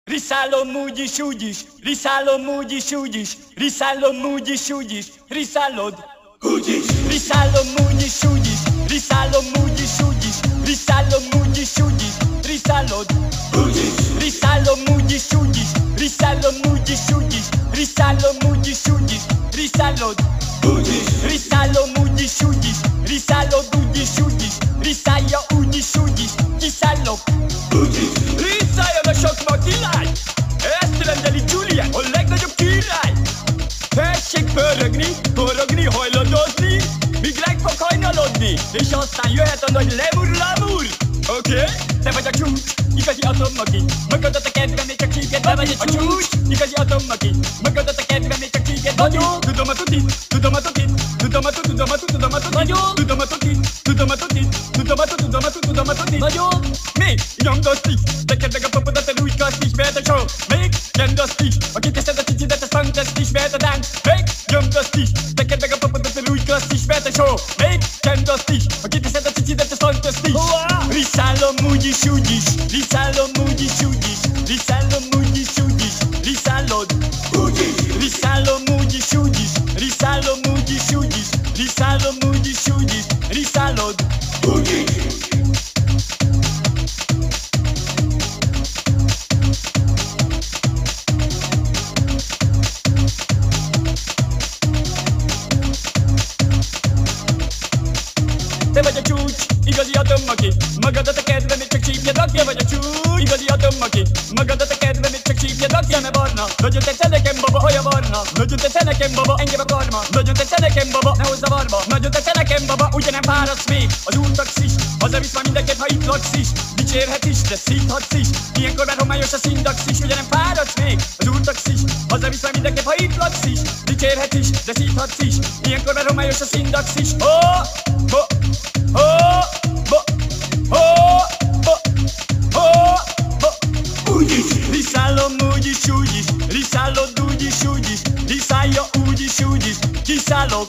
Risalo mudzisz, udzisz, risalo mudzisz, udzisz, risalo mudzisz, udzisz, risalod. Udzisz, Risalo mudzisz, udzisz, risalo mudzisz, udzisz, risalo mudzisz, udzisz, risalod. udzisz, Risalo mudzisz, udzisz, risalo mudzisz, udzisz, risalo mudzisz, udzisz, risalod. udzisz, Risalo mudzisz, udzisz, risalo udzisz, udzisz, risajo udzisz, udzisz, risalok. udzisz, Risajo na sok ma király, ezt rendeli Julia, a legnagyobb király. Tessék forogni, hajladozni, míg meg fog hajnalodni, és aztán jöhet a nagy lemur. Oké? Te vagy a csúcs, igazi atommagi, magadat a kedvem, még csak csípjed, te vagy a csúcs, igazi atommagi, magadat a kedvem, még csak csípjed vagyok. Tudom a tutit, tudom a tutit, tudom a tutit, tudom a tutit, tudom a tutit, tudom a tutit, tudom a tutit, tudom a tutit, tudom a tutit, tudom a tutit. Vagyok? Még nyomd azt is, neked meg a popodat, a rújkast is, mert a show. Még nyomd azt is, akit teszed a cicidet, a szangteszt is, mert a dánc. Még nyomd azt is, neked meg a popodat, a rújkast is, mert a show. Még nyomd azt is, akit teszed a cicidet, a szangteszt is. Risalo mudzisz, udzisz, risalo mudzisz, udzisz, risalo mudzisz, udzisz, risalod. udzisz, Risalo mudzisz, udzisz, risalo mudzisz, udzisz, risalo mudzisz, udzisz, risalod. udzisz, Te vagy a csúcs, igazi atommaki, magadat a kedve, még csak csípjed akja. Vagy a csúcs, igazi atommaki, magadat a kedve, még csak csípjed akja. Szeme barna, nagyon tetszene nekem baba, haja barna, nagyon tetszene nekem baba, engem a karma, nagyon tetszene nekem baba, ne hozz zavarba, nagyon tetszene nekem baba, ugye nem fáradsz még, az úttaxis, hazavisz már mindenképp, ha itt laksz is, dicsérhet is, de szíthatsz is, ilyenkor már homályos a szintaxis, ugye nem fáradsz még, az úttaxis, hazavisz már mindenképp, ha itt laksz is, dicsérhet is, de szíthatsz is, ilyenkor már homályos a szintaxis. udzisz, Risalo mudzisz, udzisz, risalo udzisz, udzisz, risajo udzisz, udzisz, risalok.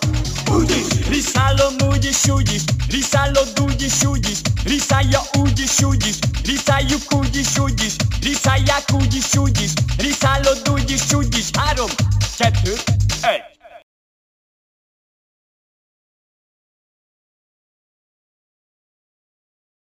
udzisz, Risalo mudzisz, udzisz, risalo udzisz, udzisz, risajo udzisz, udzisz, risajuk udzisz, udzisz, risajak udzisz, udzisz,